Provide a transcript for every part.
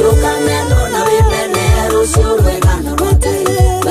Yo camino na vimene, rushuru egana rote.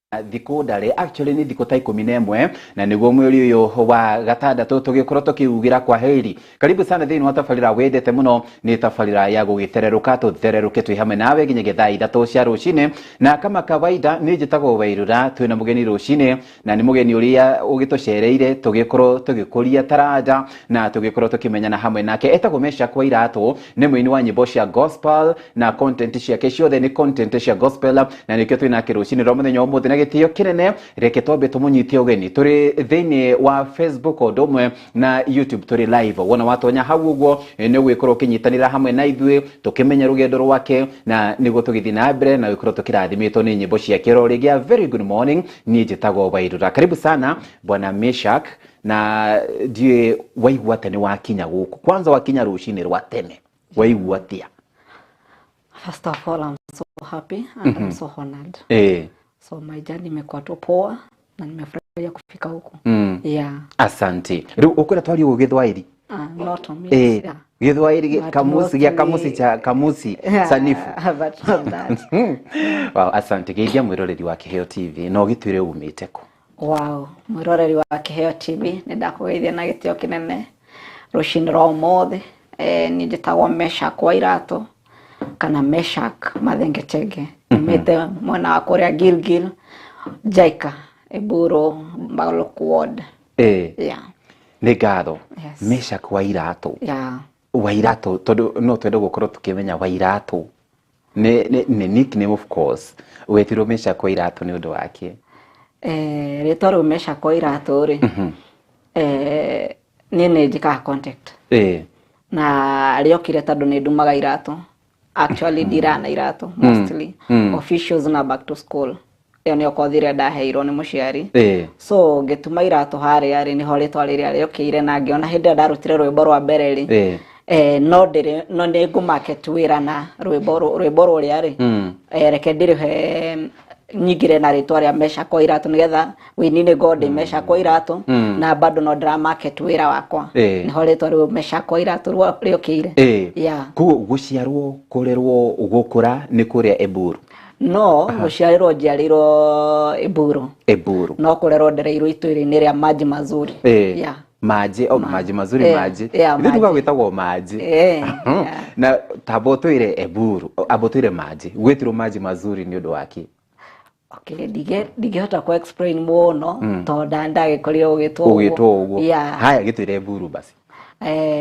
Thiko ndare actually ni thiko ta 11 na niguo mweri uyu wa gatandatu tugikorwo tukiugira kwa heri. Karibu sana thiini wa tabarira wendete muno, ni tabarira ya gugitereruka tuthereruke twi hamwe nawe nginyagia thaa 3 cia rucine, na kama kawaida ni njitagwo Wairura. Twina mugeni rucine na ni mugeni uria ugitucereire tugikorwo tugikuria taranja na tugikorwo tukimenyana hamwe nake. Etagwo Meshak Wairatu, ni muini wa nyimbo cia gospel na content ciake ciothe ni content cia gospel, na nikio twina kirucine ro muthenya umuthi gitio kinene. Reke twambe tumunyitie ugeni turi thiini wa Facebook odumwe na YouTube turi live. Wona watonya hau uguo ni gwikorwo kinyitanira hamwe na ithui tukimenya rugendo rwake na niguo tugithi na mbere na gwikorwo tukirathimitwo ni nyimbo cia kiro rigia. Very good morning, ni njitagwo Wairura. Karibu sana bwana Meshak, na die waigua tene wakinya guku. Kwanza wakinya rucini rwa tene waigua atia? First of all, I'm so happy and I'm so honored. So my journey imekuwa tu poa na nimefurahia kufika huko. Yeah. Asante. Riu ukura twari ugithwairi? Not on me. Githwairi kamusi ya kamusi cha kamusi sanifu. But not that. Wow, asante. Geithia mwiroreri wa Kiheo TV no gitwire umite ku. Wow, mwiroreri wa Kiheo TV nindakugeithia na gitio kinene rucini rwa umuthi. Ni njitagwo Meshak Wairatu kana Meshak Mathengetege. Mete mwana wa Korea Gilgil, Jaika, Eburo, Mbaloku Ward. Yeah. Negado. Yes. Meshak Wairatu. Yeah. Wairatu, todo no twende gukorwo tukimenya Wairatu. Ne nickname of course. Wetiro Meshak Wairatu ni undu wake. Ritoro Meshak Wairatu ri. Nini jika contact. Na riokire tado ni ndumaga iratu. Actually dirana iratu mostly officials na back to school ni okothire ndaheirwo ni muciari. So gituma iratu hari ari ni hore twarire ari okire na ngiona hindi ndarutire rwimbo rwa mbere ri no ni go market wira na rwimbo ruri ari reke ndirihe nyigire na ritwa ria Meshak Wairatu nigetha winine God Meshak Wairatu na bado no drama market wira wakwa ni hore twa Meshak Wairatu riokire. Yeah. Ku guciarwo kurerwo ugukura ni kuria Eburu? No, guciarirwo njiarirwo Eburu. No kurerwo ndereirwo itwiri-ini ria Maji Mazuri. Yeah. Maji Maji Mazuri maji. Ndi tuga gwitagwo Maji. Na tabotwire Eburu, abotwire Maji. Gwitirwo Maji Mazuri ni undu wake. Okay, digehota ku explain muno to ndagikorie ugitwo uguo. Haya gitwire Eburu basi.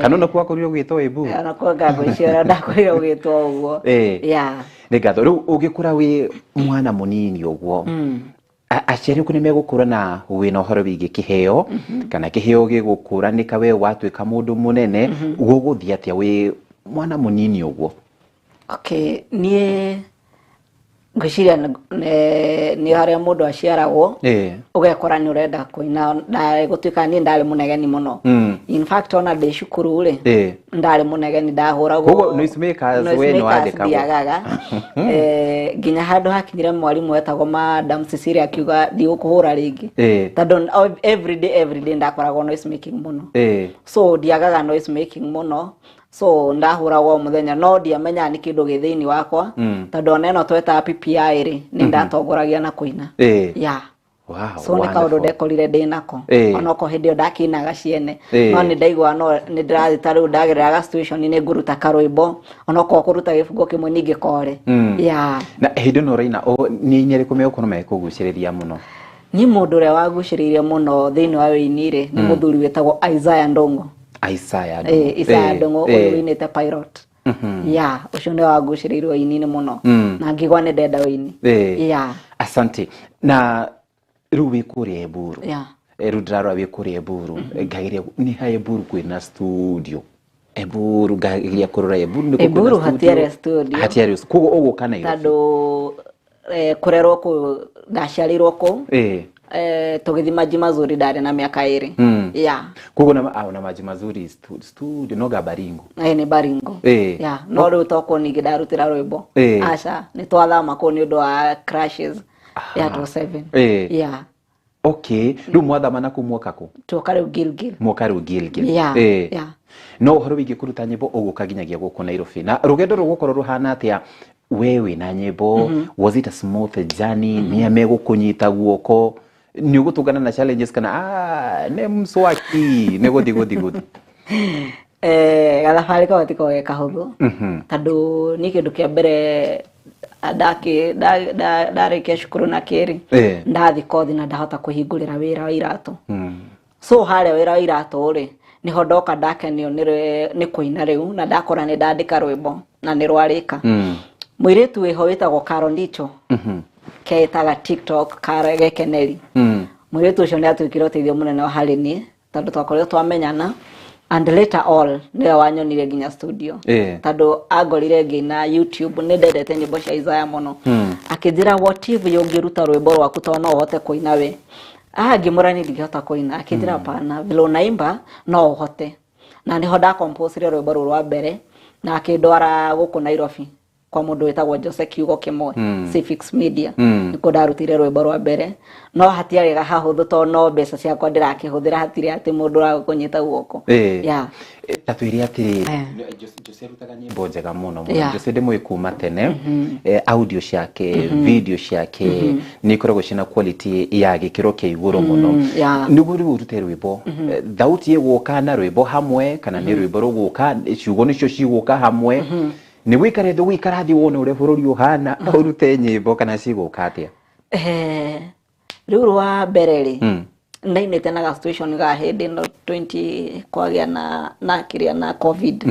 Kanona kwa korio gwitwo Eburu. Na kwa ngagwicira ndakorie ugitwo uguo. Yeah. Negatho riu ugikura wi mwana munini uguo. Aciari ku nimegukura na wina uhoro wigi Kiheo kana Kiheo gigukura ni kawe watwika mundu munene guguthia atia wi mwana munini uguo? Okay, nie ngwiciria ni haria mundu aciaragwo ugekora ni urenda kuina na gutwika ni ndari munegeni muno. In fact ona de cukuru ri ndari munegeni ndahuragwo koguo noisemakers we no andikaga ginya handu hakinyire mwarimu wetagwo Madam Cecilia akiuga ndi ukuhura ringi tando every day ndakoragwo noise making muno. So ndiagaga noise making muno. So ndahuragwo muthenya no ndiamenya ni kindu githiini wakwa tando neno tweta PPI ri ni ndatongoragia na kuina. Yeah. Wow. So ni kaundu ndekorire ndinako onoko hindi ndakinaga ciene no ni ndaigwa no ni ndirathi taru ndageraga situation ni nguruta karwimbo onoko kuruta gifungo kimwe ningi kore. Yeah. Na hindi no reina o ni nyeri kumeo kono me kuguciriria muno? Ni mundu re waguciriria muno thiini wa winire ni muthuri wetagwo Isaiah Ndongo. Isaiah Ndongo winite pilot. Yeah, ucio ni waguciririo inini muno na ngigwa ni ndenda wini. Yeah. Asante. Na riu wikuria Eburu. Yeah. Rudrarwa wikuria Eburu ngagiria ni ha Eburu kwina studio. Eburu ngagiria kurora Eburu ni Eburu hatiare studio. Hatiare kugo ugo kana iro. Tado kurerwo ku ndaciarirwo ku tugithi Maji Mazuri ndari na miaka 2. Yeah. Kugo na Maji Mazuri studio no Baringo. Ni Baringo. Yeah. No ru toko ni gidarutira rwimbo. Aca ni twathama ko ni undu wa crashes ya 27. Yeah. Okay. Riu mwathama ku mwaka ku? Twakariu Gilgil. Mwakariu Gilgil. Yeah. Yeah. No uhoro wigi kuruta nyimbo uguka ginyagia guku Nairobi. Na rugendo rugukorwo ruhana atia wewe na nyimbo was it a smooth journey ni amekukunyita guoko ni gutugana na challenges kana ne mswaki ne godi gathabari ko tiko weka huthu tondu ni kindu kia mbere ndarĩkia cukuru na kĩrĩ ndathi kothi na ndahota kũhingũrĩra wĩra wa iratũ so harĩa wĩra wa iratũ rĩ niho ndoka ndakenio nĩ kũina rĩu na ndakora nĩ ndandĩka rwĩmbo na nĩ rwarĩka mũirĩtu wĩho wĩtagwo Carol Ndicho ketaga TikTok Gekeneri mũirĩtu ũcio nĩ atuĩkire ũteithio mũnene wa harĩ niĩ tondũ twakorirwo twamenyana and later all nĩwe wanyonire nginya studio tondũ angorire ngĩina YouTube nĩ ndendete nyĩmbo cia Isaiah mũno akĩnjĩra what if ũngĩruta rwĩmbo rwaku tondũ no ũhote kũina we ngĩmũrani ndingĩhota kũina akĩnjĩra pana vile unaimba no ũhote na niho ndakomposire rwĩmbo rũu rwa mbere na akĩndwara gũkũ Nairobi kwa mũndũ wĩtagwo Jose Kiugo Kimwe Cifix Media nĩkuo ndarutire rwĩmbo rwa mbere no hatiarĩ hahũthũ tondũ no mbeca ciakwa ndĩrakĩhũthĩra hatirĩ atĩ mũndũ ũrakũnyita guoko tatwĩre atĩ Jose rutaga nyĩmbo njega mũno Jose ndĩmũĩ kuma tene audio ciake video ciake nĩ ikoragwo ciĩna quality ya gĩkĩro kĩa igũrũ mũno nĩguo rĩu ũrute rwĩmbo thauti ĩgũka na rwĩmbo hamwe kana nĩ rwĩmbo rũgũka ciugo nĩcio cigũka hamwe ni wikare ndo wikara thi wone ure bururi uhana urute nyimbo kana cigũka atia riu rwa mbere ri ndainite na situation ga hindi no 20 kwagĩa na kiria na covid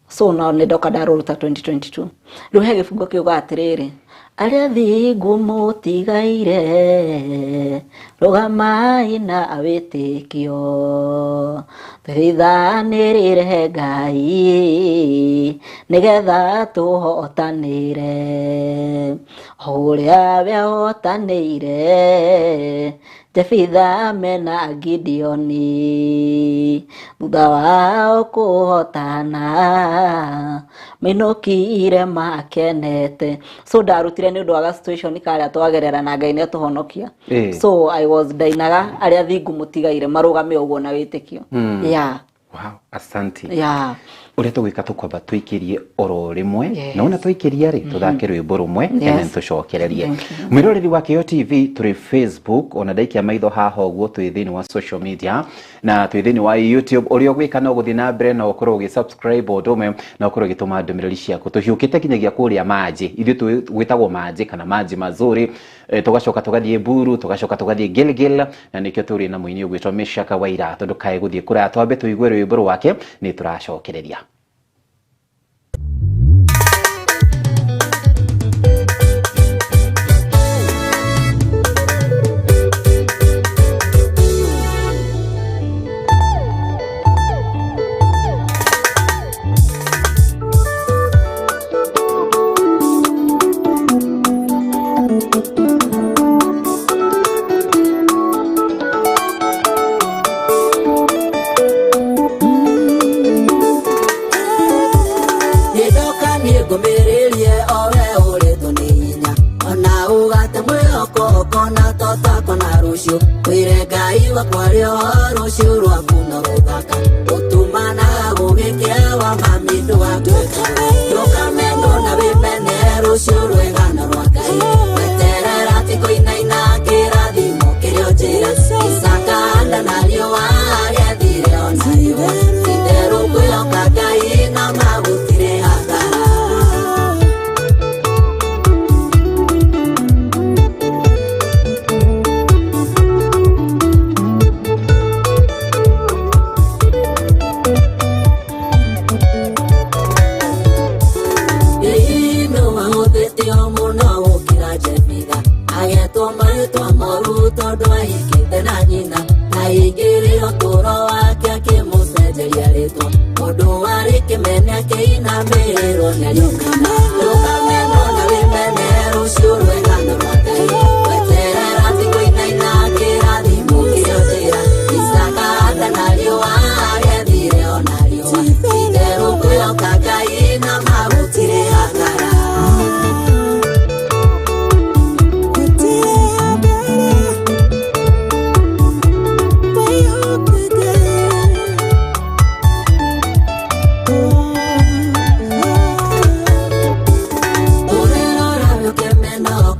so no nĩ ndoka ndaruta 2022 riu he gĩbungo kiuga atiriri arĩa thingu mũtigaire rũgamai na awĩtĩkio tũthaithanĩrĩre Ngai nĩgetha tũhotanĩre ũrĩa we hotanĩire Jefitha mena Gideoni thutha wao kũhotana minokire makenete so ndarutire nĩ ũndũ wa situation karĩa twagerera na Ngai nĩ atuhonokia so I was dainaga arĩa thingu mũtigaire marũgame ũguo na wĩtĩkio wow asante uria tugika tukwamba twikirie oro rimwe na una twikiria ri tuthake rwimbo rumwe ene tucokererie mwiroreri wa Kio TV turi Facebook ona ndaikia maitho haha uguo twi thini wa social media na twi thini wa YouTube uria gwika no guthi na mbere na ukorwo gi subscribe odome na ukorwo gituma ndumiriri ciaku tuhiukite kinyagia kuria maji ithu twitagwo maji kana maji mazuri tugacoka tugathie Buru tugacoka tugathie Gilgil na nikio turi na muini ugwitwa Meshaka Waira tondu kae guthie kuria twambe tuigue rwimbo rwake ni turacokereria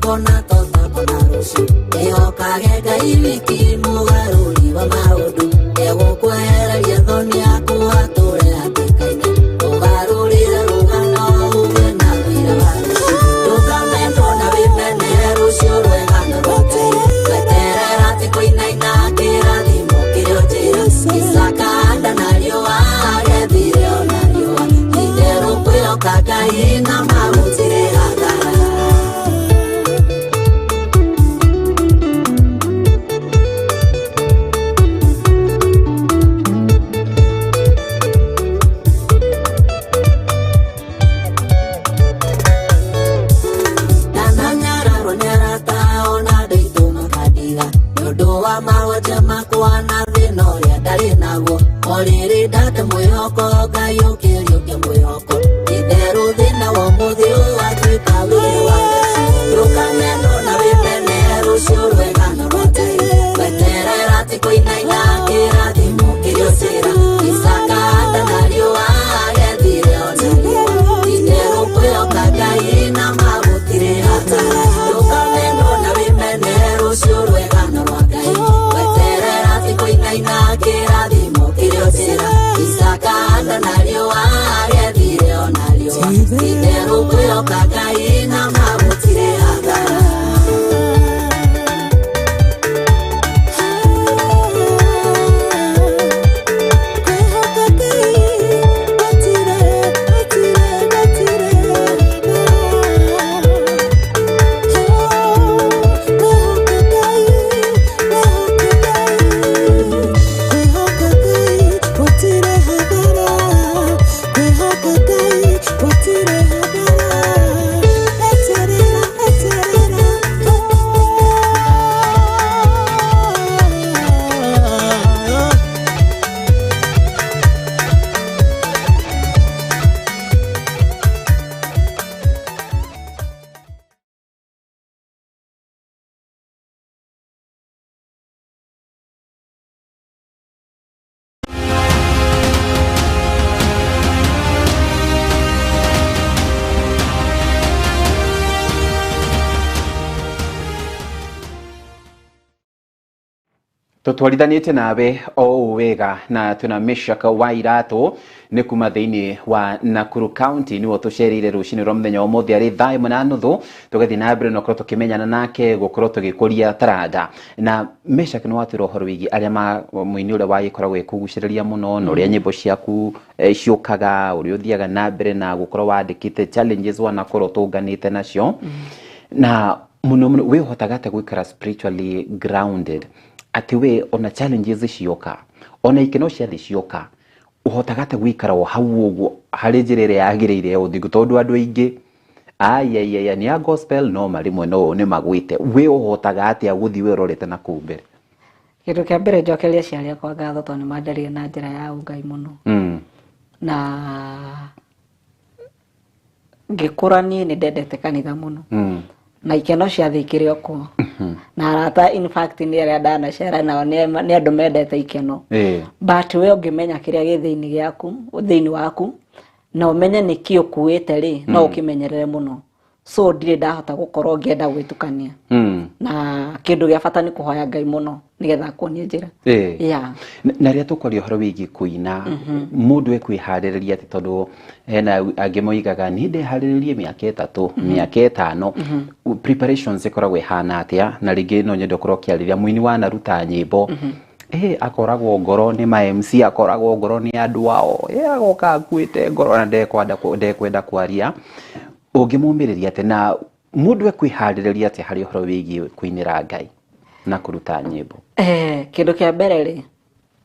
kona tota kona rucio eo kagega ibiki mugaruri wa maundu ego kwehereria thoni yaku ature hatikaine mugarurire rugano uge na wira wa rucio rugamendo na wimene rucio rwegano rwake weterera ti kuinaina kirathimo kirio njira isakanda na riua gethire ona riua itherũ kwĩhoka Ngai na magũtirĩ hathara. Ndananyararwo nĩ arata ona ndĩitũ makandiga nĩ ũndũ wa mahonja makwa na thĩna ũrĩa ndarĩ naguo o rĩrĩ ndate mwĩhoko Ngai ũkĩriũkia mwĩhoko itherũ thĩna wa ũmũthĩ watuĩka wĩra wa rũkameno na wĩmene rũcio rwegano rwa Ngai weterera ti kũinaina kĩrathimo kĩrĩ ũcĩra isakanda na riũa gethire ona riũa itherũ kwĩhoka Ngai na magũtirĩ hathara rũkameno na wĩmene rũcio rwegano rwa Ngai weterera ti kũinaina kĩrathimo kĩrĩ ũcĩra isakanda na riũa gethire ona riũa itherũ kwĩhoka Ngai na magũtirĩ hathara. tutwarithanĩtie nawe o wega na tuna Meshak wa Iratu nĩ kuma thĩinĩ wa Nakuru County nĩwe tũcereire rũcinĩ rwa mũthenya wa ũmũthĩ arĩ 1:30 tũgathiĩ na mbere na gũkorwo tũkĩmenyana nake gũkorwo tũgĩkũria taranda na Meshak nĩ watwĩra ũhoro wĩgiĩ arĩa mũini ũrĩa wagĩkoragwo kũgucĩrĩria mũno na ũrĩa nyĩmbo ciaku ciũkaga ũrĩa ũthiaga na mbere na gũkorwo wandĩkĩte challenges wanakorwo tũnganĩte nacio na mũno wĩhotaga atĩa gũikara spiritually grounded ati we ona challenges cioka ona ikeno ciathi cioka uhotaga ta gwikara o hau uguo hari njĩra ĩrĩa yagĩrĩire ũthingu tondũ andũ aingĩ ayayaya ni gospel no marimwe no nĩ magwĩte we uhotaga atĩa gũthiĩ wĩrorete na kũu mbere kĩndũ kĩa mbere njokeria aciari akwa ngatho tondũ nĩ mandarire na njĩra ya ũngai mũno na ngĩkũra niĩ nĩ ndendete kanitha mũno na ikeno ciathi ikĩrĩ okuo na arata in fact nĩ arĩa ndanacera nao nĩ andũ mendete ikeno but we ũngĩmenya kĩrĩa gĩ thĩinĩ waku na ũmenye nĩkĩ ũkuĩte rĩ no ũkĩmenyerere mũno so ndirĩ ndahota gũkorwo ngĩenda gwĩtukania na kĩndũ gĩa bata nĩ kũhoya Ngai mũno nĩgetha akuonie njĩra na rĩrĩa tũkwaria ũhoro wĩgiĩ kũina mũndũ ekwĩharĩrĩria atĩ tondũ hena angĩ moigaga nĩ ndeharĩrĩrie mĩaka 3 mĩaka 5 preparations ikoragwo ihana atĩa na rĩngĩ no nyende ũkorwo ũkĩarĩria mũini wanaruta nyĩmbo akoragwo ngoro nĩ ma MC akoragwo ngoro nĩ andũ ao agoka akuĩte ngoro na ndekwenda kwaria ũngĩmũmĩrĩria atĩ na mũndũ ekwĩharĩrĩria atĩ harĩ ũhoro wĩgiĩ kũinĩra Ngai na kũruta nyĩmbo kĩndũ kĩa mbere rĩ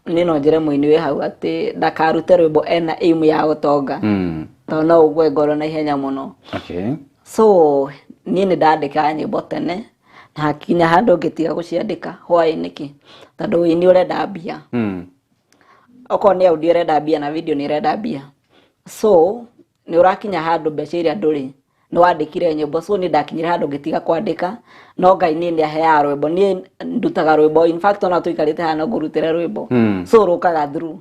nĩ no njĩre mũini wĩ hau atĩ ndakarute rwĩmbo ena aim ya gũtonga tondũ no ũgwe ngoro na ihenya mũno so niĩ nĩ ndandĩka nyĩmbo tene na hakinya handũ ngĩtiga gũciandĩka hwaĩ nĩkĩ tondũ wĩini ũrenda mbia okorwo nĩ audio ũrenda mbia na video nĩ ũrenda mbia so nĩ ũrakinya handũ mbeca iria ndũrĩ nĩ wandĩkire nyĩmbo so nĩ ndakinyire handũ ngĩtiga kwandĩka no Ngai nĩ aheaga rwĩmbo niĩ ndutaga rwĩmbo in fact ona tũikarĩte hana ngũrutĩra rwĩmbo so rũkaga through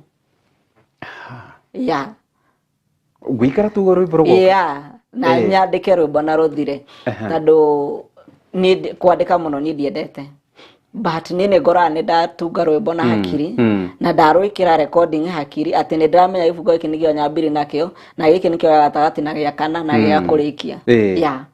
gwĩkara tu rwĩmbo rũgoka na nyandĩke rwĩmbo na rũthire tondũ ni kwandika muno ni ndiendete but nini ngora ni ndatunga rwimbo na hakiri na ndarwikira recording hakiri ati ni ndamenya ibugo iki nigio nyambiri nakio na giki nikio gatagati na gya kana na gya kurikia ya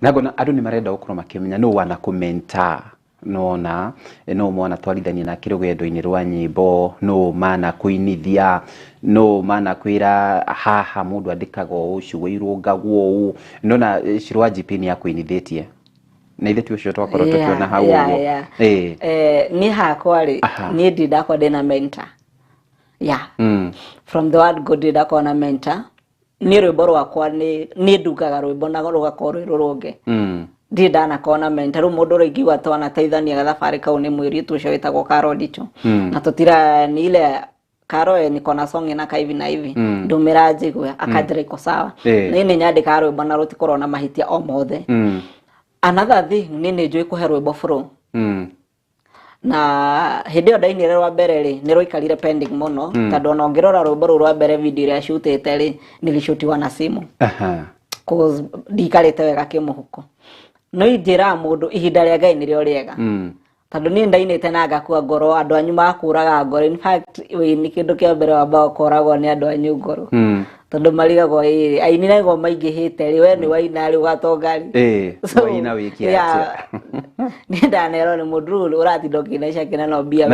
nagona andu ni marenda gukorwo makimenya no wana commenta nona no mwana twarithania na kirugendo-ini rwa nyimbo no mana kuinithia no mana kwira haha mundu andikaga ucio wirungagwo u nona Shirwa GP ni akuinithitie na ithe ucio twakorwo tukiona hau uguo ni hakwa ri ni ndidakwa ndina mentor from the word God ndidakwa na mentor ni rwimbo rwakwa ni ndugaga rwimbo na rugakorwo rurunge ndidana kona mentor mundu ringiwa twana teithania gathabari kau ni mwiri tu ucio witagwo Karo Ndicho na tutira ni ile Karo ni kona song ina kaivi na hivi ndumira njigwe akajira iko sawa ni nyandika rwimbo na rutikorwo na mahitia o mothe another thing nini njui kuhe rwimbo flow na hidio ndainire rwa mbere ri ni rwikarire pending muno tondu no ngirora rwimbo rwa mbere video ria shootete ri nilishutiwa na simu cause ndikarite wega kimuhuko no injira mundu ihinda ria Ngai nirio riega tondu ni ndainite na ngakua ngoro andu anyu makuraga ngoro in fact we ni kindu kia mbere wa bao koragwo ni andu anyu ngoro tondu marigagwo aini nego maingihite ri we ni waina ri ugatongari waina wiki atia ni ndanero ni mundu uratindoki na cia kina no bia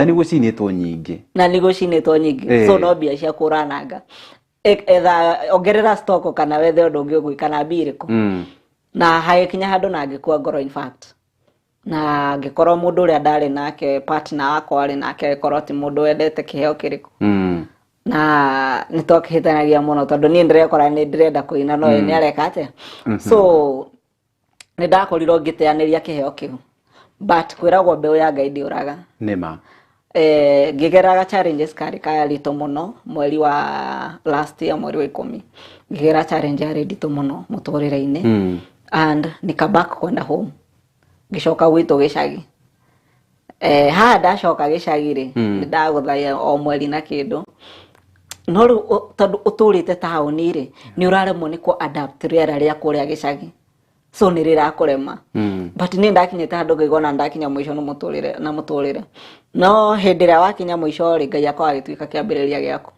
na ni gucinitwo nyingi so no bia cia kurananga etha ongerera stock kana wethe undu ungi gwikana biriko na hayekinya handu na ngikua ngoro in fact na ngikoro mundu uria ndari nake partner wakwa ari nake koroti mundu wendete kiheo kiriko na nitokihitanagia muno tondu ni ndirekora ni ndirenda kuina no ni areka ate so ni ndakorirwo ngiteaniria kiheo kiu but kwiragwo mbeu ya Ngai ndiuraga nima ngigeraga challenges kari kaya rito muno mweri wa last year mweri wa 10 ngigera challenge ya rito muno muturire-ini and nikabak kwenda home ngicoka gwitu gicagi ha ndacoka gicagi ri ndaguthaya o mweri na kindu no tondu uturite tauni ri ni uraremwo ni ku adapt riera ria kuria gicagi so ni rirakurema but ni ndakinyite handu ngigona ndakinya mwisho no muturire no hindira wakinya mwisho ri Ngai akwa agituika kiambiriria giako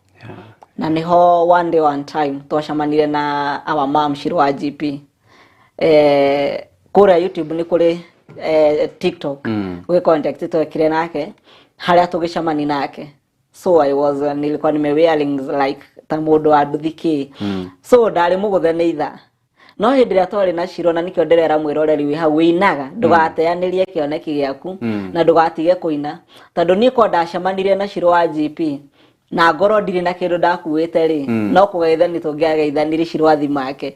na niho one day one time twashamanire na our mom Shirwa GP kura YouTube ni kuri TikTok we contact twekire nake haria tugicamani nake so I was nilikuwa nimewearing like tamundu aduthiki so ndari muguthe neitha no hindira twari na Shiro na nikio nderera mwiroreri wi hau winaga ndugateanirie kioneki giaku na ndugatige kuina tondu ni ko ndacamanirie na Shirwa GP na ngoro ndiri na kindu ndakuite ri no kugeithani tungiageithanire Shirwa thimake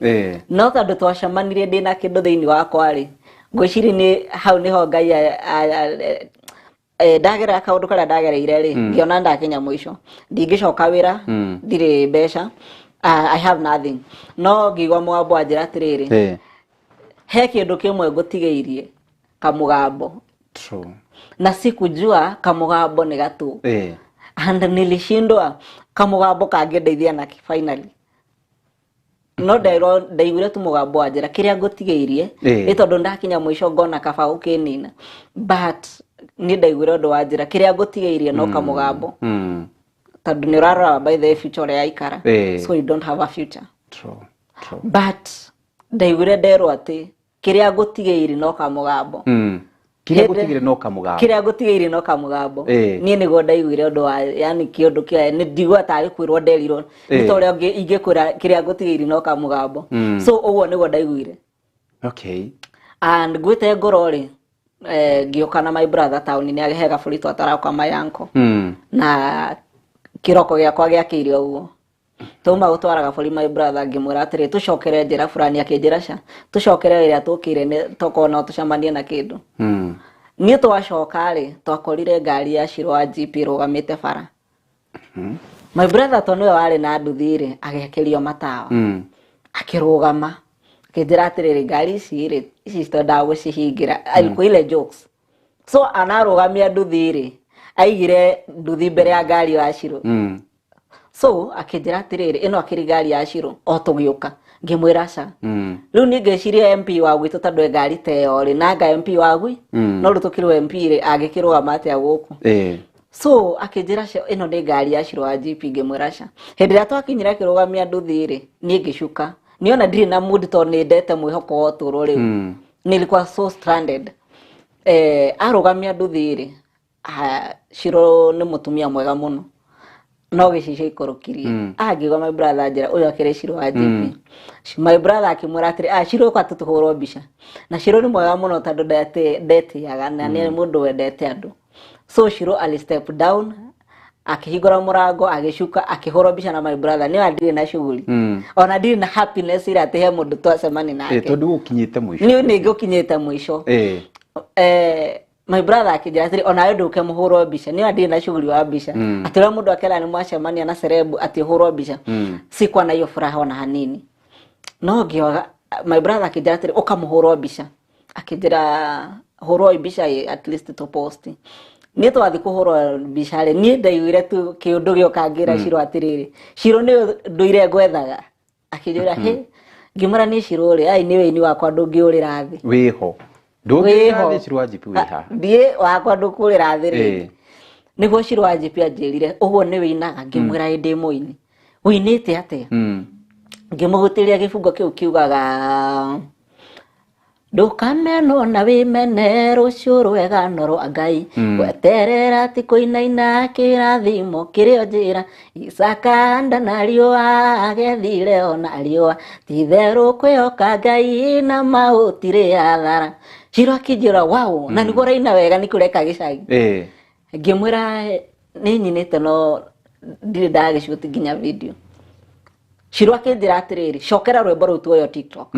no tondu twacamanirie ndina kindu thiini wakwa ri ngwiciri ni hau niho Ngai ndagera kaundu karia ndagereire ri ngiona ndakinya mwisho ndingicoka wira ndiri besha I have nothing no ngigwa mwambo anjira atiriri he kindu kimwe ngutigeirie kamugambo true na sikujua kamugambo ni gatu and nilishindwa kamugambo kangedeithia na finally no ndaigure tu mugambo anjira kiria ngutigeirie ni tondu ndakinya mwisho ngona kaba ukinina but ni ndaigure ndo anjira kiria ngutigeirie no kamugambo tondu ni urarora by the future ya ikara so you don't have a future true but ndaigure ndero ati kiria ngutigeirie no kamugambo kiria ngutigeire no kamugambo ni nigo ndaiguire ndo yani kiondu kia ni ndigwa tari kwirwo nderirwo ni tore onge ingikura kiria ngutigeire no kamugambo so uguo nigo ndaiguire okay and gwite ngorori ngioka na my brother town ni agehega fulito atara kwa mayanko na kiroko giakwa giakiire uguo tuma gutwaraga buri my brother ngimwira atiri tucokere njira fulani akinjira ca tucokere iria tukire ni tokona tucamanie na kindu ni twacoka ri twakorire ngari ya Shirwa GP rugamite bara my brother to niwe wari na nduthi ri agekerio matawa akirugama akinjira atiri ngari ici to ndagucihingira alikuwa ile jokes so anarugamia nduthi ri aigire nduthi mbere ya ngari ya Shirwa So akijira atiriri ino akiri ngari ya Shiro otugiuka ngimwira ca riu ni ngeciria MP wa gwitu tondu ngari teo ri nanga MP wa gwi no rutukirwe MP ri agikirwa mate aguku so akijira ca ino ni ngari ya Shiro wa GP ngimwira ca hindi ria twakinyira kirugamia nduthi ri ni ngicuka niona ndiri na mood to ni ndete mwihoko oturo riu nilikuwa so stranded arugamia nduthi ri Shiro ni mutumia mwega muno no gicicio ikorokirie agigwa my brother njira uyo akire Shiro wa GP my brother akimwira atiri Shiro kwa tutuhurwo mbica na Shiro ni mwega muno tondu ndete yaga na ni mundu wendete andu so Shiro ali step down akihigora murango agicuka akihurwo mbica na my brother ni andire na shughuli ona ndire na happiness ira ate he mundu twacemani nake tondu ukinyite mwisho ni ngukinyite mwisho my brother akijira atiri ona yo nduke muhurwo mbica ni andire na shughuli wa mbica atira mundu akela ni mwacemania na cerebu ati hurwo mbica sikwa na hiyo furaha ona hanini no gioga my brother akijira atiri ukamuhurwo mbica akijira hurwo mbica at least to post ni twathi kuhurwo mbica ri ni ndaiguire tu kiundu giokangira Shiro atiriri Shiro ni nduire gwethaga akijira he ngimara ni Shiro ri ai niwe ni wakwa ndungiurira thi wiho ndungiurira Shiro wa GP wiha ndie wakwa ndukurira thi ri niguo Shiro wa GP anjirire uguo ni winaga ngimwira ndi muini winite atia ngimugutiria gifungo kiu kiugaga ndukameno na wimene rucio rwega noro Ngai weterera ti kuinaina kirathimo kirio njira Isaka ndana riua agethire ona riua ti theru kwioka Ngai na mautire athara Shiro akijira wow na niguo raina wega ni kureka gicagi ngimwira ni nyinite no ndire ndagishuti nginya video Shiro akijira atiriri cokera rwimbo ru tuoyo TikTok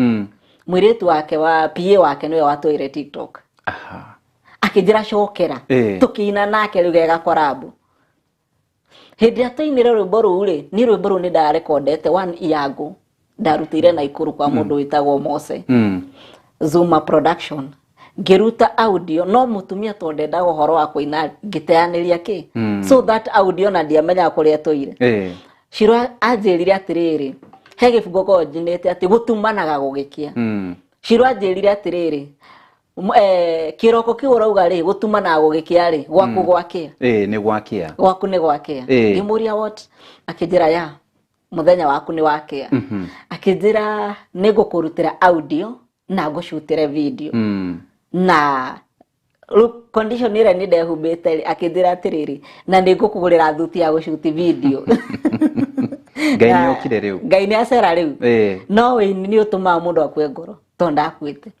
mwiretu wake wa PA wake niwe watoire TikTok akijira cokera tukina nake rugega korabu hindi atoinire rwimbo ru ri ni rwimbo ru ni ndarekondete 1 year ago ndarutire na ikuru kwa mundu witagwo Mose Zuma Production ngiruta audio no mutumia tonde ndago horo wa kuina ngiteaniria ki so that audio na ndiamenya kuria toire Shiro ajirire atiriri he gifungo ko jinete ati gutumanaga gugikia Shiro ajirire atiriri kiroko kiurauga ri gutumanaga gugikia ri gwaku gwakia ni gwakia gwaku ni gwakia ngimuria what akijira ya muthenya waku ni wakia akijira nigukurutira audio na gushutire video na condition ire ni ndehubete akijira atiriri na ndigukugurira thuti ya gushuti video Ngai ni okire riu Ngai ni acera riu no we ni utuma mundu akwe ngoro tonda akwite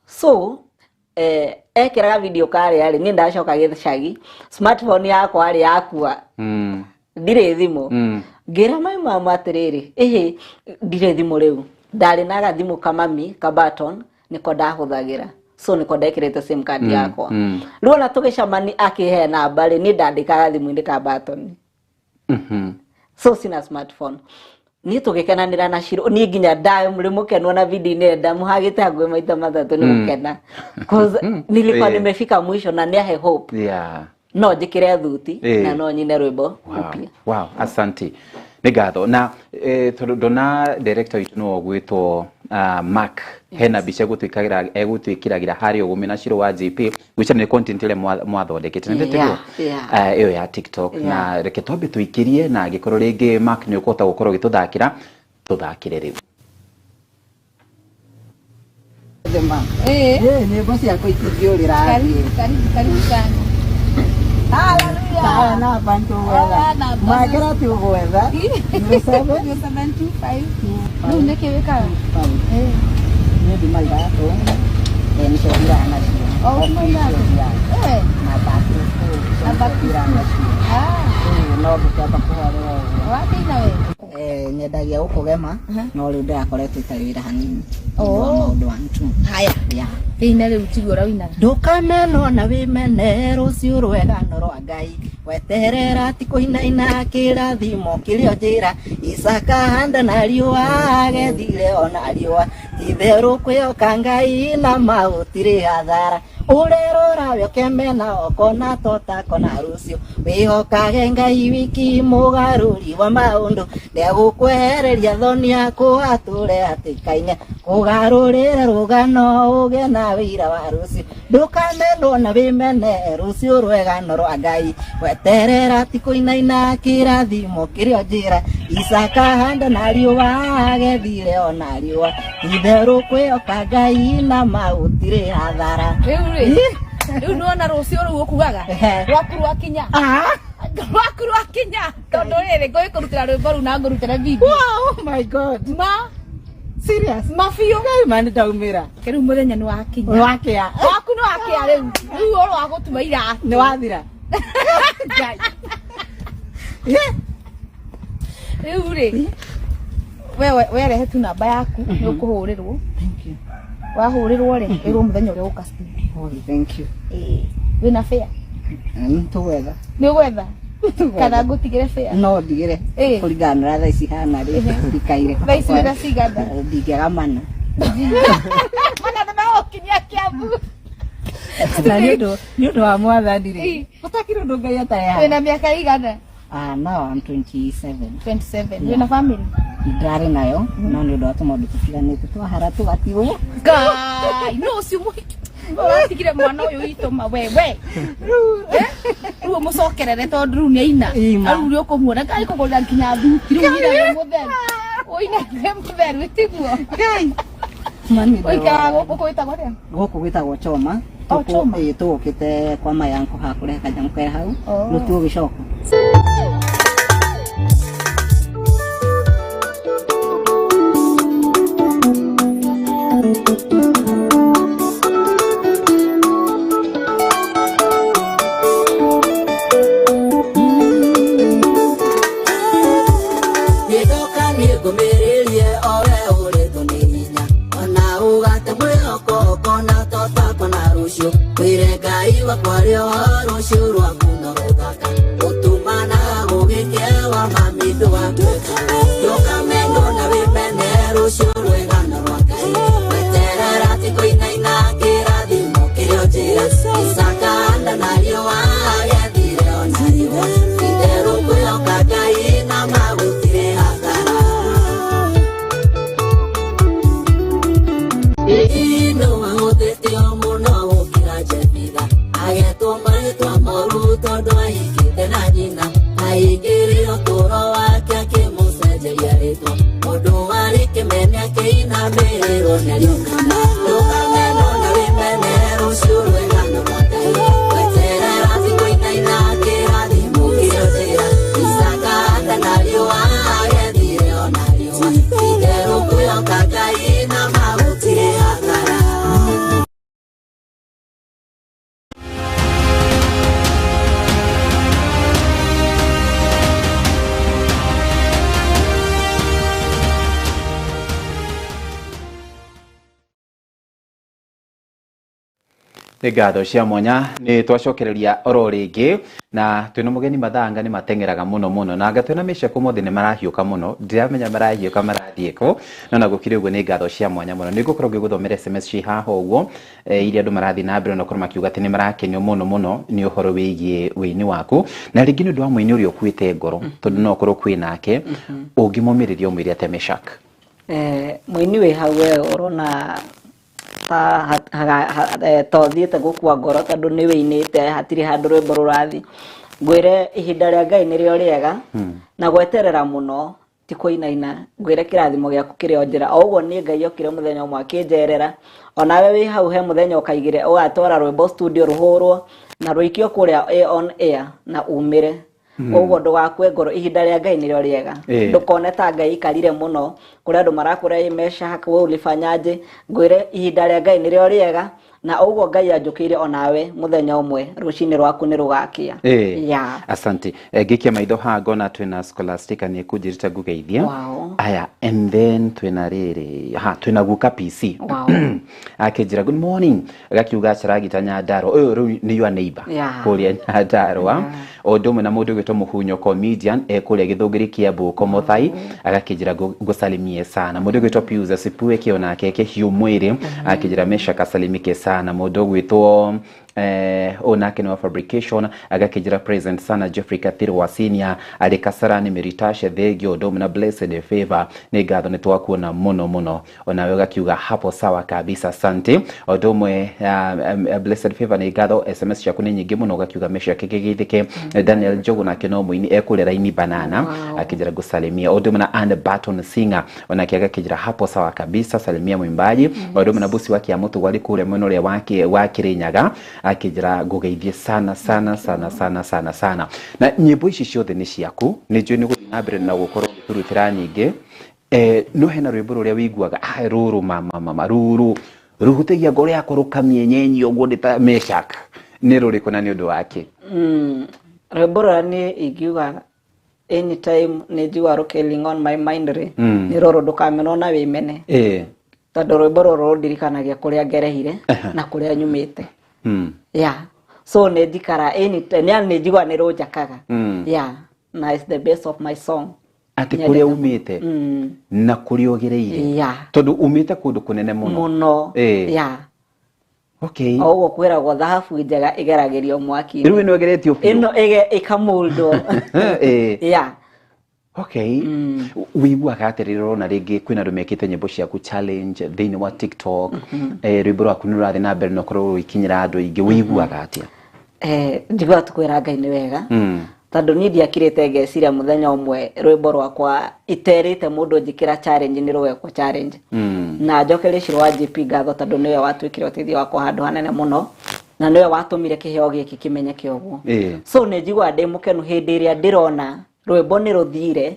so ekiraga video kare ari ni ndacoka githagi smartphone yakwa ari yakua ndire thimo ngira mai mama atiriri ndire thimo riu ndari naga thimo kamami ka button niko ndahuthagira so niko ndekirete sim card yakwa riu na tugicamani akihe namba ri ni ndandikaga thimu-ini ka button so sina smartphone ni tugikenanira na Shiro ni nginya ndae muri mukenwa na video ni ndamuhagite hagwe maita mathatu ni mukena cause nilikuwa nimefika mwisho na niahe hope no njikire thuti na no nyine rwimbo wow asante nigatho na dona director itu no gwitwo Mark hena bicha gutwikagira egutwikiragira hari ogumina Shiro wa GP gwicha ni content ile mwathondekete ndetego iyo ya TikTok na reke tobe twikirie na gikorwo ringi Mark ni ukota gukorwo gituthakira tuthakire riu ni bosi yako ikiurira karibu sana Hallelujah. Na bantu wega. Magera ti wega. Ni 725. No ndeke weka. Ni di mai bato. Ni shobira na shi. Oh, mai bato. Na bato. Na bato na shi. No bukata kuharo. Wapi nawe? Nyedagia ukugema no riu ndakoretwo itawira hanini. Maundu wantu. Haya. Ina riu tigora winaga. Ndukameno na wimene rucio rwega noro Ngai weterera ti kuinaina kirathimo kirio njira Isaka handa na riua agethire ona riua itherũ kwĩhoka Ngai na magũtirĩ hathara ũrerora we kemena okona tota kona rũciũ wĩhokage Ngai wiki mũgarũri wa maũndũ nĩagũkwehereria thoni yaku atũre hatĩka-inĩ kũgarũrĩre rũgano ũgĩe na wĩira wa rũciũ ndũkamenwo na wĩmene rũciũ rwegano rwa Ngai weterera ti kũinaina kĩrathimo kĩrĩa njĩra Isaka handa na riũa agethire ona riũa itherũ kwĩhoka Ngai na magũtirĩ hathara. Rĩu nĩwona rũciũ rũu ũkugaga rwaku rwakinya rwaku rwakinya tondũ rĩrĩ ngũgĩkũrutĩra rwĩmbo rũu na ngũrutĩre video. Oh my God. Serious? Mabiũ. Ma nĩndaumĩra. Rĩu mũthenya nĩwakinya. Nĩwakĩa. Waku nĩwakĩa rĩu ũrwagũtuma iratũ. Nĩwathira. Rĩu rĩ werehe tu namba yaku nĩũkũhũrĩrwo. Thank you. Wahũrĩrwo rĩ ĩrwo mũthenya ũrĩa ũka studio. Oh, thank you. Wĩna fare? Tũgwetha. Nĩũgwetha? Kana ngũtigĩre fare? No ndigĩre. Kũringana na thaa ici hana rĩ ndikaire. Thaa ici nĩ thaa cigana? Ndingĩaga mana. Mana nĩmegũkinyia Kiambu. Na nĩũndũ wa Mwathani rĩ ũtakĩrĩ ũndũ Ngai ataya. Wĩna mĩaka igana? Now I'm 27. 27. Wĩna family? Ndarĩ nayo no nĩ ũndũ wa tũmaũndũ tũtiganĩte twahara tũgatigwo. Ngai no ũcio ũratigire mwana ũyũ witũ wewe rĩu mũcokerere tondũ rĩu nĩ aina rĩu rĩ ũkũmuona Ngai kũgũrĩra nginya thuti rĩu nĩ mũtheru ũinage mũtheru tiguo Ngai ũikara gũkũ gwĩtagwo rĩa gũkũ gwĩtagwo Choma tũgũkĩte kwa mayanko hakũrĩa kanyamũ ke hau rĩu tũgĩcoka. Nĩ ngatho cia mwanya nĩ twacokereria oro rĩngĩ na twĩna mũgeni mathanga nĩ matengeraga mũno na anga twĩna mĩcia kũmothe nĩ marahiũka mũno ndiramenya marahiũka marathiĩ kũ na gũkire ũguo nĩ ngatho cia mwanya mũno nĩ ngũkorwo ngĩgũthomera SMS ci haha ũguo iria andũ marathiĩ na mbere na korwo makiuga atĩ nĩ marakenio mũno nĩ ũhoro wĩgiĩ wĩini waku na rĩngĩ nĩ ũndũ wa mũini ũrĩa ũkuĩte ngoro tondũ no ũkorwo kwĩ nake ũngĩmũmĩrĩria ũmwĩre atĩa Meshak. Mũini wĩ hau ũrona tothiĩte gũkua ngoro tondũ nĩ wĩinĩte hatirĩ handũ rwĩmbo rũrathi ngwĩre ihinda rĩa Ngai nĩrĩo rĩega na gweterera mũno ti kũinaina ngwĩre kĩrathimo gĩaku kĩrĩ o njĩra o ũguo nĩ Ngai okire mũthenya ũmwe akĩnjerera onawe wĩ hau he mũthenya ũkaigire ũgatwara rwĩmbo studio rũhũrwo na rũikio kũrĩa on air na umĩre ũguo ndũgakue ngoro ihinda rĩa Ngai nĩrĩo rĩega ndũkone ta Ngai ikarire mũno kũrĩa andũ marakũra Meshak wewe ulifanyaje ngwĩre ihinda rĩa Ngai nĩrĩo rĩega na ugo Ngai anjukire onawe muthenya umwe rucini rwaku ni rugakia. Yeah. Asante. Gikia maitho ha ngona twina Scholastica ni kujirita gugeithia. Wow. Aya, and then twina riri twina guka PC. Wow. Akijira good morning. Gakiuga caragita Nyandaro. Uyu ni your neighbor. Kuria Nyandaro. Odumwe na mundu gwitwo Muhunyo comedian kuria Githunguri Kiambu Komothai. Agakijira gusalimie sana. Mundu gwitwo Piuza Sipue kiona keke hiu mwiri. Akijira Mesha kasalimike sana. Mundu gwitwo onake no fabrication agakijira present sana Jeffrey Kathiru wa senior ali Kasarani Meritashe thegio domina blessed favor ni gatho ni twakuona muno onawe gakiuga hapo sawa kabisa. Asante odomwe blessed favor ni gatho SMS yaku ni nyingi muno gakiuga mesha kigigithike. Daniel Jogo na kino muini ekulera ini banana akijira gusalimia odomna and Baton Singer onake agakijira hapo sawa kabisa salimia mwimbaji odomna busi wake ya mutu wali kule mwenole wake wakirinyaga akijira gugeithie sana na nyimbo ici ciothe ni ciaku ni njui ni guthina na gukorwo turutira nyingi no hena rwimbo ruria wiguaga ruru mama ruru ruhutegia ngoro yakwa rukamie nyenyi uguo ndita Meshak ni ruriku na ni undu wake rwimbo ruria ni igiuga anytime ni njigua rukeling on my mind ri ni roro ndukamena na wimene tondu rwimbo ruru ndirikanagia kuria ngerehire na kuria nyumite. So nedikara anytime ni njigua ni rujakaga. Na it's the best of my song. Ati kuria umite na kuria ogereire tondu umite kundu kunene muno. Okay. Ogo kwera go thahabu njega igeragerio mwaki. Riu ino egeretio pio. Ino ikamuldo. Okay. Wiguaga atiriro na ringi kwina rumekite nyimbo ciaku challenge thini wa TikTok. Rwimbo rwaku ni rurathi na mbere no korwo ikinyira andu ingi wiguaga atia? Njigua tukwira Ngai ni wega. Tondu ni ndiakirite ngeciria muthenya umwe rwimbo rwakwa iterite mundu njikira challenge ni rwekwa challenge. Na njokere cirwa JP ngatho tondu niwe watwikire utithio wakwa handu hanene muno na niwe watumire kiheo giki kimenyeke uguo. So ne njigua ndi mukenu hindi iria ndirona rwimbo ni ruthire.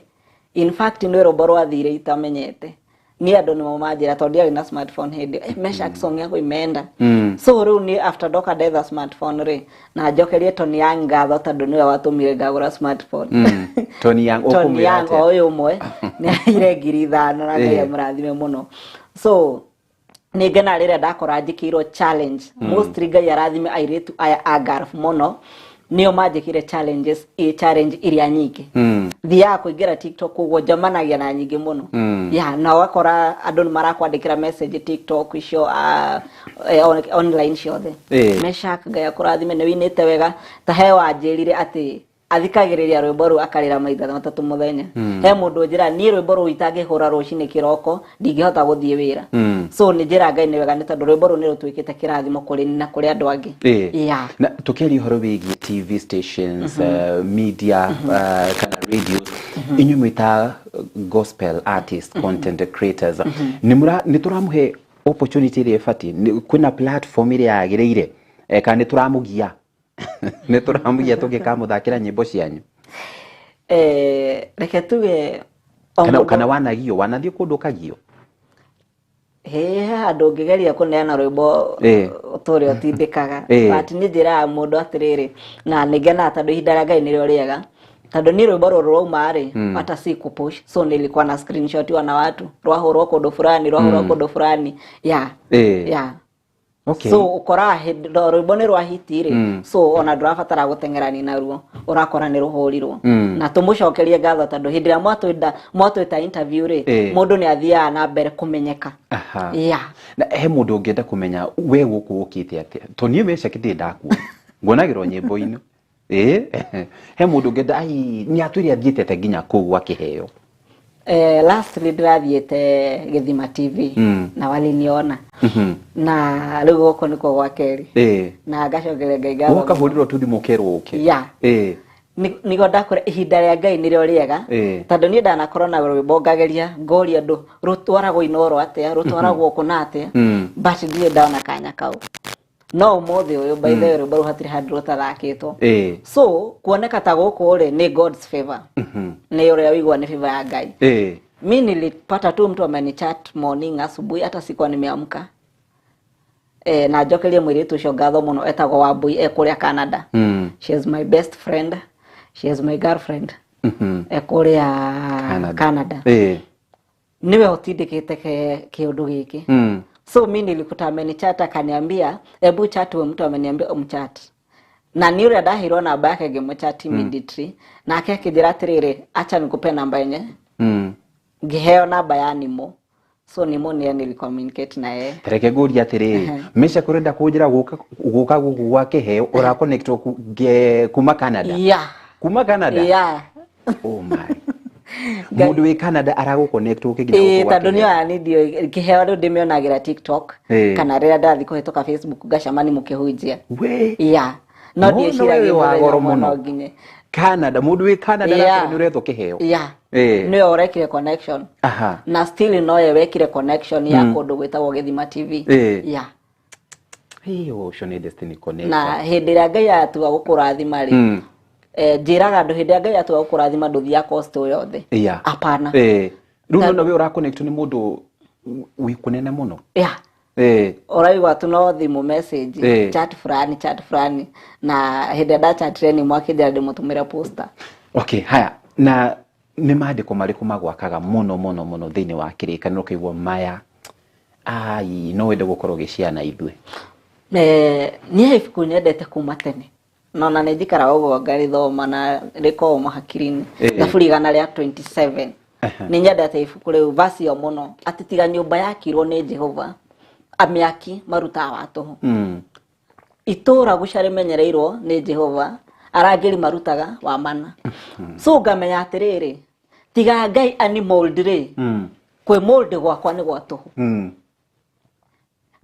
In fact ni rwimbo rwathire itamenyete ni andu ni mamajira tondu ari na smartphone hindi Meshak song yako imeenda. So riu ni after doka deather smartphone ri na njokerie Tony Young ngatho tondu niwe watumire ngagura smartphone. Tony Young okumira ate oyo umwe ni aire ngiri 5 na ngai murathime muno. So ni ngena rire ndakora njikirwo challenge mostly ngai arathime airetu aya agarf muno niyo majikire challenges challenge iria nyingi thia kuingira TikTok ugo jamanagia na nyingi muno na wakora andu marakwandikira message TikTok icio online ciothe Meshak ngai akurathime ni winite wega ta hewa anjirire ati athikagiriria rwimbo ru akarira maitha matatu muthenya he mundu njira ni rwimbo ru itangihura rucini kiroko ndingihota guthie wira. So ni njira Ngai ni wega ni tondu rwimbo ru ni rutwikite kirathimo kuri na kuri andu angi. Na tukiri horo wigi TV stations media kana radio inyu mwita gospel artist content creators ni turamuhe opportunity ire fati kuna platform ire yagireire kandi turamugia ne turamugia tugikamuthakira nyimbo cianyu reke tuge kana wanathie kundu kagio andu ngigeria kuneana rwimbo turi otindikaga but ni njira mundu atiriri na nigena tondu ihinda ria Ngai nirio riega tondu ni rwimbo ruru rwauma ri hata si kupush so nilikuwa na screenshot wana watu rwahurwo kundu fulani Okay. So ukora rwimbo ni rwahitire so ona ndurabatara gutengerani na ruo urakora ni ruhurirwo na tumucokerie ngatho tondu hindi ria mwatwita interview ri mundu ni athia na mbere kumenyeka. Na he mundu ungienda kumenya we guku ukite atia to nie Meshak ndi ndakuo ngonagirwo nyimbo ino he mundu ungienda ni atwiri athiete nginya kuu akiheo lastly ndirathiete Githima TV na waliniona na riu goko niko gwakeri na ngacokeria Ngai ngatho ukahuriro tuthimo kerwo uke nigo ndakore ihinda ria Ngai nirio riega tondu ni ndanakorwo na rwimbo ngageria ngoria andu rutwaragwo inoro atia rutwaragwo kuna atia but ndire ndana kanya kau no mothe uyu by the way rwimbo hatiri handu rutathakitwo so kuoneka ta guku ri ni God's favor ni uria wigwa ni favor ya Ngai mimi nilipata tu mtu amenichat morning asubuhi hata sikuwa nimeamka na njokerie mwiritu ucio ngatho muno etagwo Wambui ekuria Canada. She is my best friend, she is my girlfriend. Ekuria Canada. Niwe hotindikite kiundu giki. So mimi nilikuta amenichat akaniambia hebu chat we mtu ameniambia umchat. Na ni ule ndahirwo namba yake ngimchat immediately na akekijira atiriri acha nikupe namba yenye. Ngiheo namba ya Nimo. So Nimo ni nilikommunicate na yeye. Reke nguri atiriri mesha kurenda kujira guka gwake heo ora connect kuma Canada. Yeah. Kuma Canada. Yeah. Oh my. Mundu we Canada arago connect ukigira kwa tando ni ani dio kiheo ndo ndimionagira TikTok kana rira ndathi kuhetoka Facebook gacamani mukihunjia we yeah no dio shiragia wa goro muno Canada mundu we Canada ra ni uretho kiheo yeah ni orekire connection na still no yewekire connection ya kundu gwitagwo Githima TV yeah hiyo Ocean Destiny connection na hindira Ngai atua gukurathima ri njiraga andu hindi Ngai atua gukurathima nduthia cost yothe apana runo no we ura connect ni mundu wikunene muno oraigwa tu no thimu message chat fulani na hindi da chat training mwakithira ndimutumira poster. Okay haya na ni maandiko mariku magwakaga muno thiini wa kirikaniro kigwo maya ai no wende gukorwo giciana ithue ni ibuku nyendete kuma tene nona nejikara ugo ngari thoma na riko mahakirini gafurigana ria 27 ni nyendete ibuku riu vasi yo muno atitiga nyumba yakirwo ni Jehova amiaki maruta watu itura gucari menyereirwo ni Jehova arangiri marutaga wa mana so ngamenya atiriri tiga Ngai ani mold ri kwe mold gwakwa ni gwatuhu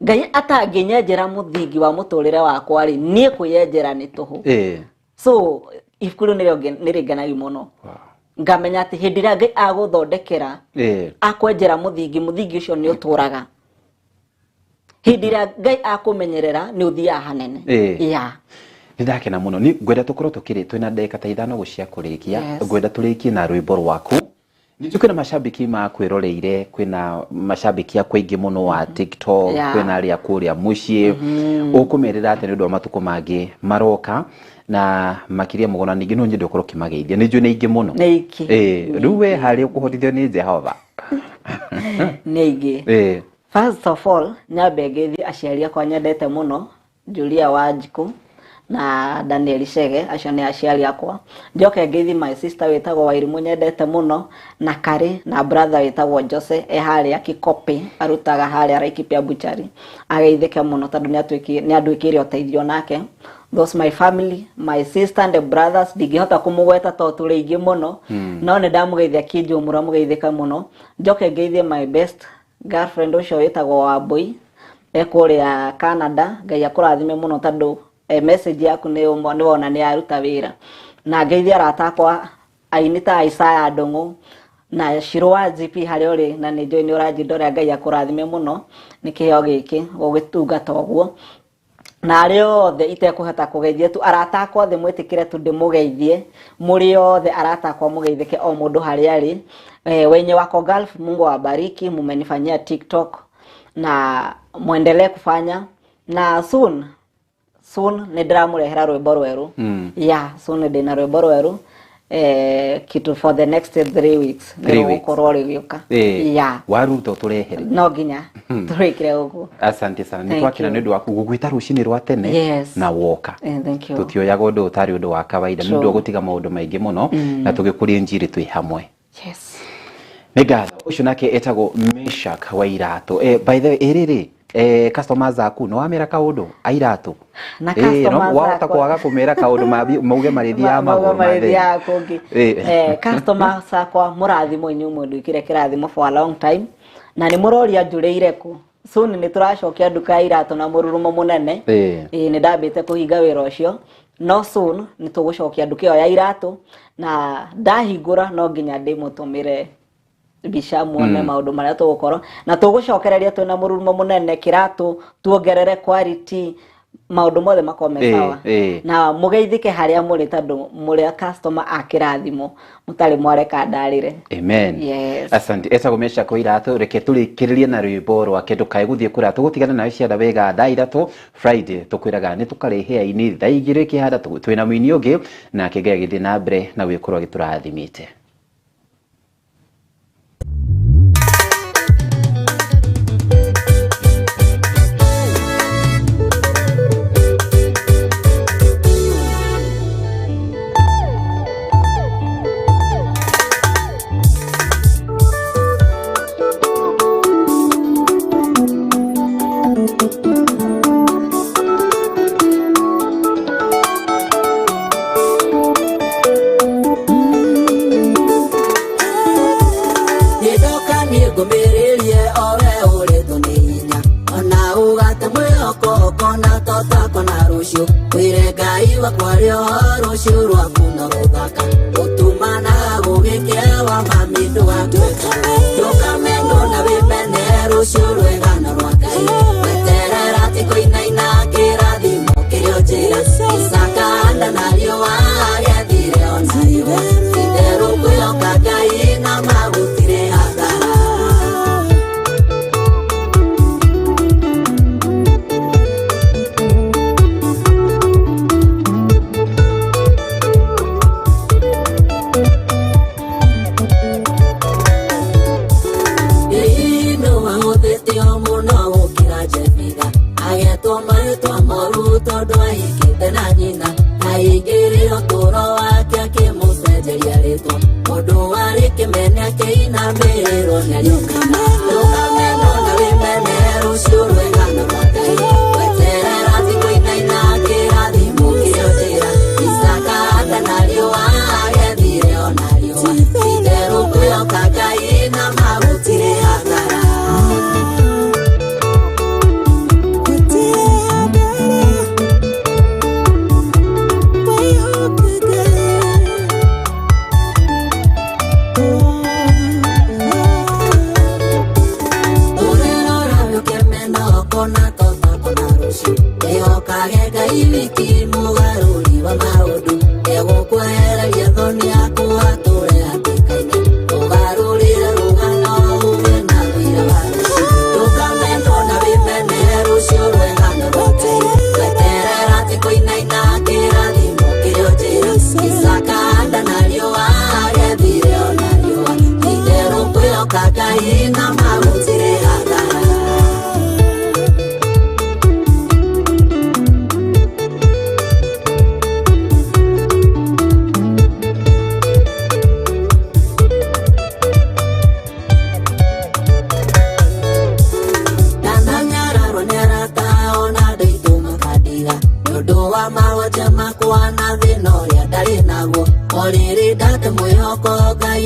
Ngai atanginyenjera muthingi wa muturire wakwa ri nie kuyenjera ni tuhu so ifukuru niriganagi muno ngamenya ati hindira Ngai aguthondekera akwenjera muthingi ucio ni uturaga hindira Ngai akumenyerera ni uthia hanene Nindakena muno ni ngwenda tukorwo tukiri twina ndeka ta 5 gucia kurikia ngwenda turikie na rwimbo rwaku Nijukena mashabiki makwiroreire kwina mashabiki akwaingi muno wa TikTok kwina ari akuria mucie ukumerera ati ndu matuko mangi maroka na makiria mugona ningi no nyende ukoro kimageithia niju ni ingi muno ruwe hari ukuhotithio ni Jehova neigi first of all nyabe ngethi aciari akwa nyendete muno Julia Wanjiku na Daniel Shege acio ni aciari akwa njoke ngethi my sister wetagwo Wairimu nyendete muno na Kari na brother wetagwo Jose ehari akikopi arutaga hari araikipia buchari ageithike muno tondu ni andwikire oteithio nake those my family my sister and the brothers digihota kumugweta to tureigi muno no ne ndamugeithia kinju muramugeithika muno njoke ngeithie my best girlfriend ucio wetagwo Wambui ekuria Canada Ngai akurathime muno tondu message yaku ni wona ni aruta wira na ngeithia ratakwa ainita Isaya Ndungu na Shirwa GP hari ori na ni join urajindora Ngai akurathime muno nikiheo giki gugitungata uguo na ario othe itekuhota kugeithia tu aratakwa othe mwitikire tu ndimugeithie muri othe aratakwa mugeithike o mundu hari ari wenye wako Gulf Mungu awabariki mumenifanyia TikTok na muendelee kufanya na soon nidramurehera rwimbo rweru soon ndina rwimbo rweru kitu for the next 3 weeks korori gioka waruto turehere no ginya turikire ugu asante sana ni twakira ndu waku gugwita rucini rwa tene na woka thank you tutioyaga undu utari undu wa kawaida ndu gutiga maundu maingi muno na tugikuria njiri twi hamwe Negatho ucio nake etagwo Meshak wa Irato by the way eriri customers aku no amera kaundu airatu na customers wahota kwaga kumera kaundu mauge marithia marithia kungi customers akwa murathimo inyu mundu ikire kirathimo for a long time na ni muroria njureire ku soon ni turacokia nduka Irato na mururumo munene ni ndambite kuhinga wira ucio no soon ni tugucokia nduka ya Irato na ndahingura no nginya ndimutumire bisha muone maundu maria tugukoro na tugucokereria twina mururumo munene kiratu tuongerere quality maundu mothe makome sawa na mugeithike haria muri tondu muri customer akirathimo mutari mwareka ndarire. Amen. Yes. Asante. Esa gomesha ko iratu reke turikiririe na rwimbo rwa kindu kae guthie kura tugutigana na cia wega thaa 3 Friday tukwiraga ni tukarehe aini thaa 2 kihanda twina mwini ungi na kigea githi na mbere na gwikorwa giturathimite. Mawa jama kwa na thino ya ndari naguo oriri ndate mwihoko Ngai